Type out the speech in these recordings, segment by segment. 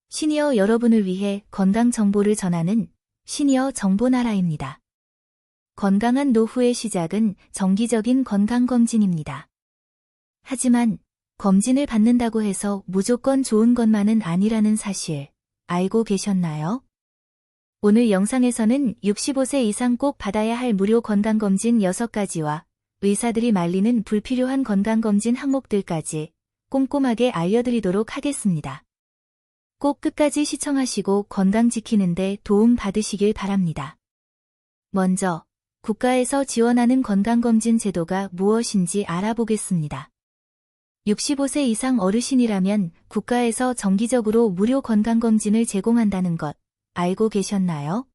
시니어 여러분을 위해 건강 정보를 전하는 시니어 정보나라입니다. 건강한 노후의 시작은 정기적인 건강검진입니다. 하지만 검진을 받는다고 해서 무조건 좋은 것만은 아니라는 사실 알고 계셨나요? 오늘 영상에서는 65세 이상 꼭 받아야 할 무료 건강검진 6가지와 의사들이 말리는 불필요한 건강검진 항목들까지 꼼꼼하게 알려드리도록 하겠습니다. 꼭 끝까지 시청하시고 건강 지키는데 도움 받으시길 바랍니다. 먼저 국가에서 지원하는 건강검진 제도가 무엇인지 알아보겠습니다. 65세 이상 어르신이라면 국가에서 정기적으로 무료 건강검진을 제공한다는 것 알고 계셨나요?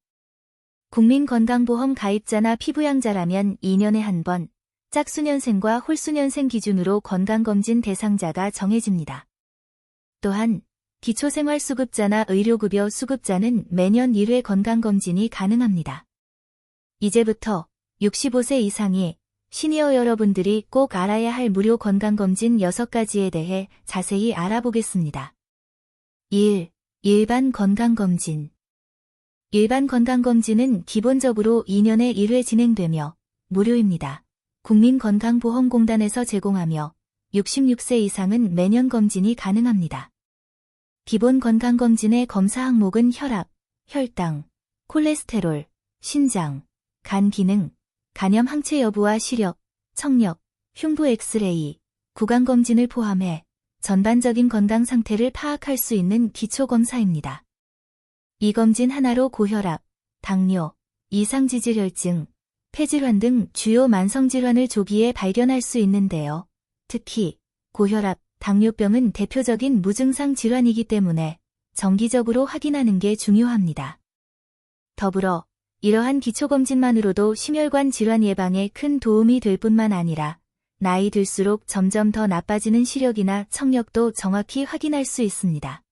국민건강보험 가입자나 피부양자라면 2년에 한 번 짝수년생과 홀수년생 기준으로 건강검진 대상자가 정해집니다. 또한 기초생활수급자나 의료급여 수급자는 매년 1회 건강검진이 가능합니다. 이제부터 65세 이상의 시니어 여러분들이 꼭 알아야 할 무료 건강검진 6가지에 대해 자세히 알아보겠습니다. 1. 일반 건강검진. 일반 건강검진은 기본적으로 2년에 1회 진행되며 무료입니다. 국민건강보험공단에서 제공하며 66세 이상은 매년 검진이 가능합니다. 기본 건강검진의 검사 항목은 혈압, 혈당, 콜레스테롤, 신장, 간 기능, 간염 항체 여부와 시력, 청력, 흉부 엑스레이, 구강검진을 포함해 전반적인 건강 상태를 파악할 수 있는 기초검사입니다. 이 검진 하나로 고혈압, 당뇨, 이상지질혈증, 폐질환 등 주요 만성질환을 조기에 발견할 수 있는데요. 특히 고혈압, 당뇨병은 대표적인 무증상 질환이기 때문에 정기적으로 확인하는 게 중요합니다. 더불어 이러한 기초검진만으로도 심혈관 질환 예방에 큰 도움이 될 뿐만 아니라 나이 들수록 점점 더 나빠지는 시력이나 청력도 정확히 확인할 수 있습니다.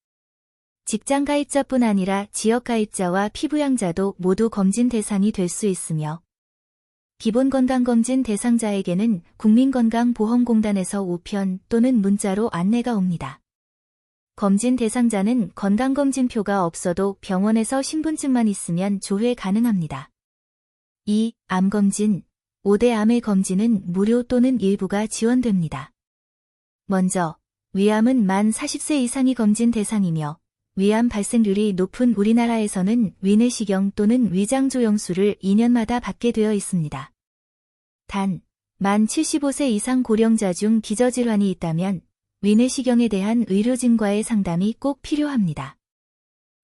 직장 가입자뿐 아니라 지역 가입자와 피부양자도 모두 검진 대상이 될 수 있으며 기본건강검진 대상자에게는 국민건강보험공단에서 우편 또는 문자로 안내가 옵니다. 검진 대상자는 건강검진표가 없어도 병원에서 신분증만 있으면 조회 가능합니다. 2. 암검진. 5대 암의 검진은 무료 또는 일부가 지원됩니다. 먼저 위암은 만 40세 이상이 검진 대상이며 위암 발생률이 높은 우리나라에서는 위내시경 또는 위장조영술을 2년마다 받게 되어 있습니다. 단, 만 75세 이상 고령자 중 기저질환이 있다면 위내시경에 대한 의료진과의 상담이 꼭 필요합니다.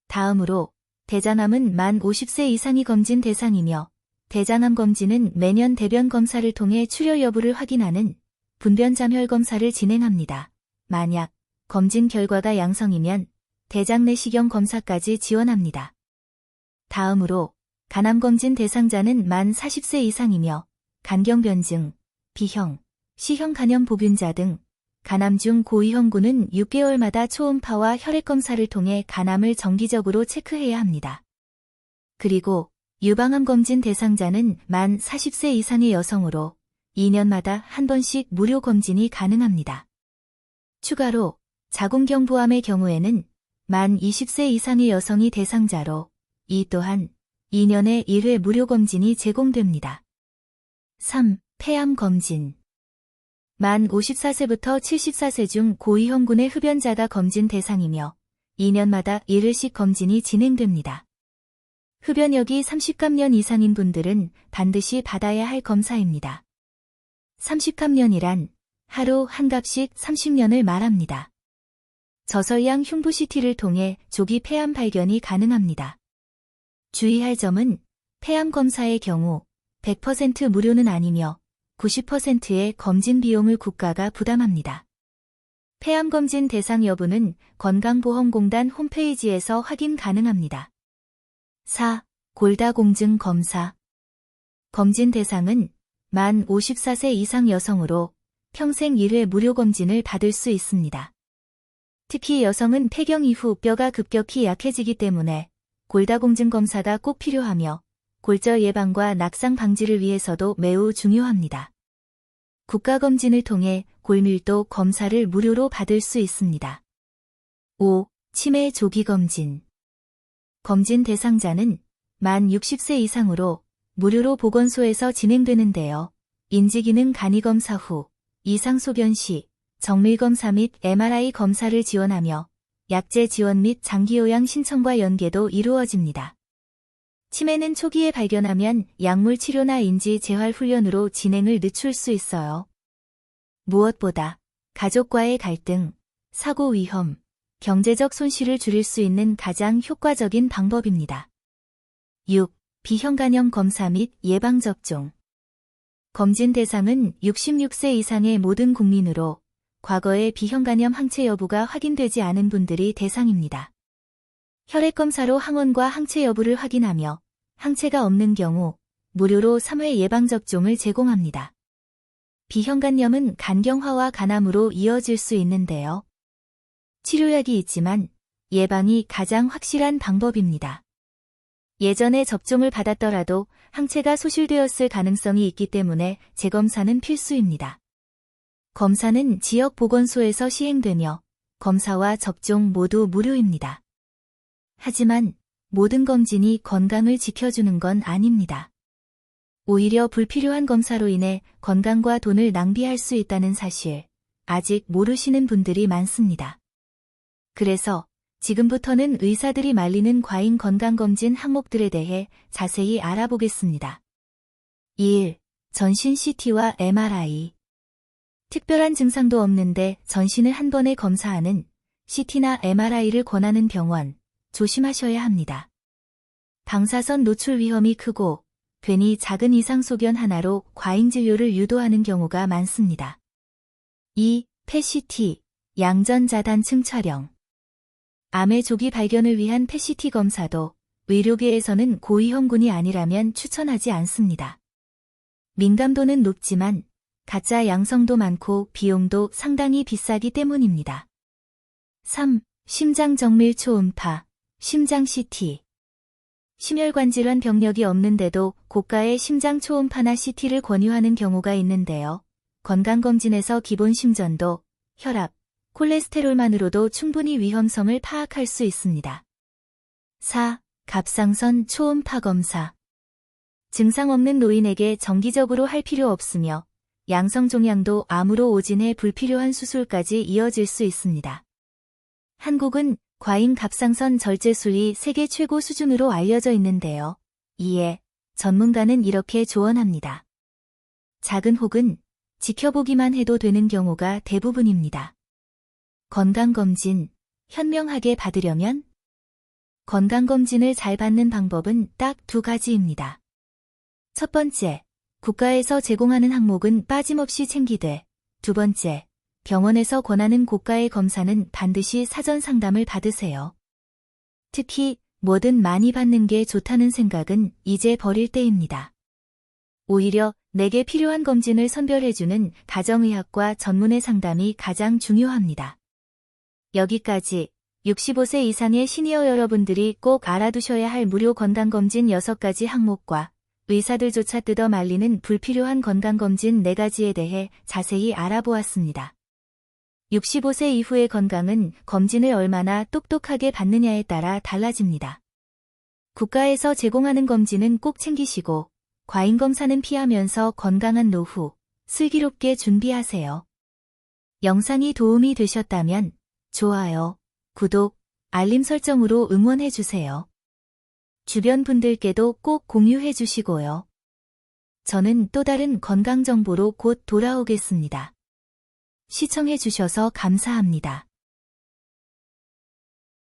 다음으로 대장암은 만 50세 이상이 검진 대상이며 대장암 검진은 매년 대변 검사를 통해 출혈 여부를 확인하는 분변잠혈 검사를 진행합니다. 만약 검진 결과가 양성이면 대장 내시경 검사까지 지원합니다. 다음으로 간암검진 대상자는 만 40세 이상이며 간경변증, B형, C형 간염 보균자 등 간암 중 고위험군은 6개월마다 초음파와 혈액검사를 통해 간암을 정기적으로 체크해야 합니다. 그리고 유방암 검진 대상자는 만 40세 이상의 여성으로 2년마다 한 번씩 무료 검진이 가능합니다. 추가로 자궁경부암의 경우에는 만 20세 이상의 여성이 대상자로 이 또한 2년에 1회 무료 검진이 제공됩니다. 3. 폐암 검진. 만 54세부터 74세 중 고위험군의 흡연자가 검진 대상이며 2년마다 1회씩 검진이 진행됩니다. 흡연력이 30감년 이상인 분들은 반드시 받아야 할 검사입니다. 30감년이란 하루 한 갑씩 30년을 말합니다. 저설양 흉부 CT를 통해 조기 폐암 발견이 가능합니다. 주의할 점은 폐암 검사의 경우 100% 무료는 아니며 90%의 검진 비용을 국가가 부담합니다. 폐암 검진 대상 여부는 건강보험공단 홈페이지에서 확인 가능합니다. 4. 골다공증 검사. 검진 대상은 만 54세 이상 여성으로 평생 1회 무료 검진을 받을 수 있습니다. 특히 여성은 폐경 이후 뼈가 급격히 약해지기 때문에 골다공증 검사가 꼭 필요하며 골절 예방과 낙상 방지를 위해서도 매우 중요합니다. 국가검진을 통해 골밀도 검사를 무료로 받을 수 있습니다. 5. 치매 조기검진. 검진 대상자는 만 60세 이상으로 무료로 보건소에서 진행되는데요. 인지기능 간이검사 후, 이상소변 시, 정밀검사 및 MRI 검사를 지원하며 약제 지원 및 장기요양 신청과 연계도 이루어집니다. 치매는 초기에 발견하면 약물 치료나 인지 재활 훈련으로 진행을 늦출 수 있어요. 무엇보다 가족과의 갈등, 사고 위험, 경제적 손실을 줄일 수 있는 가장 효과적인 방법입니다. 6. 비형간염 검사 및 예방접종. 검진 대상은 66세 이상의 모든 국민으로 과거에 비형간염 항체 여부가 확인되지 않은 분들이 대상입니다. 혈액검사로 항원과 항체 여부를 확인하며 항체가 없는 경우 무료로 3회 예방접종을 제공합니다. 비형간염은 간경화와 간암으로 이어질 수 있는데요. 치료약이 있지만 예방이 가장 확실한 방법입니다. 예전에 접종을 받았더라도 항체가 소실되었을 가능성이 있기 때문에 재검사는 필수입니다. 검사는 지역 보건소에서 시행되며 검사와 접종 모두 무료입니다. 하지만 모든 검진이 건강을 지켜주는 건 아닙니다. 오히려 불필요한 검사로 인해 건강과 돈을 낭비할 수 있다는 사실, 아직 모르시는 분들이 많습니다. 그래서 지금부터는 의사들이 말리는 과잉 건강검진 항목들에 대해 자세히 알아보겠습니다. 1. 전신 CT와 MRI. 특별한 증상도 없는데 전신을 한 번에 검사하는 CT나 MRI를 권하는 병원, 조심하셔야 합니다. 방사선 노출 위험이 크고 괜히 작은 이상소견 하나로 과잉 진료를 유도하는 경우가 많습니다. 2. PET-CT, 양전자단층 촬영. 암의 조기 발견을 위한 PET-CT 검사도 의료계에서는 고위험군이 아니라면 추천하지 않습니다. 민감도는 높지만 가짜 양성도 많고 비용도 상당히 비싸기 때문입니다. 3. 심장 정밀 초음파, 심장 CT. 심혈관 질환 병력이 없는데도 고가의 심장 초음파나 CT를 권유하는 경우가 있는데요. 건강검진에서 기본 심전도, 혈압, 콜레스테롤만으로도 충분히 위험성을 파악할 수 있습니다. 4. 갑상선 초음파 검사. 증상 없는 노인에게 정기적으로 할 필요 없으며 양성 종양도 암으로 오진해 불필요한 수술까지 이어질 수 있습니다. 한국은 과잉 갑상선 절제술이 세계 최고 수준으로 알려져 있는데요. 이에 전문가는 이렇게 조언합니다. 작은 혹은 지켜보기만 해도 되는 경우가 대부분입니다. 건강검진, 현명하게 받으려면? 건강검진을 잘 받는 방법은 딱 두 가지입니다. 첫 번째, 국가에서 제공하는 항목은 빠짐없이 챙기되, 두 번째, 병원에서 권하는 고가의 검사는 반드시 사전 상담을 받으세요. 특히 뭐든 많이 받는 게 좋다는 생각은 이제 버릴 때입니다. 오히려 내게 필요한 검진을 선별해주는 가정의학과 전문의 상담이 가장 중요합니다. 여기까지 65세 이상의 시니어 여러분들이 꼭 알아두셔야 할 무료 건강검진 6가지 항목과 의사들조차 뜯어 말리는 불필요한 건강검진 4가지에 대해 자세히 알아보았습니다. 65세 이후의 건강은 검진을 얼마나 똑똑하게 받느냐에 따라 달라집니다. 국가에서 제공하는 검진은 꼭 챙기시고 과잉검사는 피하면서 건강한 노후, 슬기롭게 준비하세요. 영상이 도움이 되셨다면 좋아요, 구독, 알림 설정으로 응원해주세요. 주변 분들께도 꼭 공유해주시고요. 저는 또 다른 건강 정보로 곧 돌아오겠습니다. 시청해주셔서 감사합니다.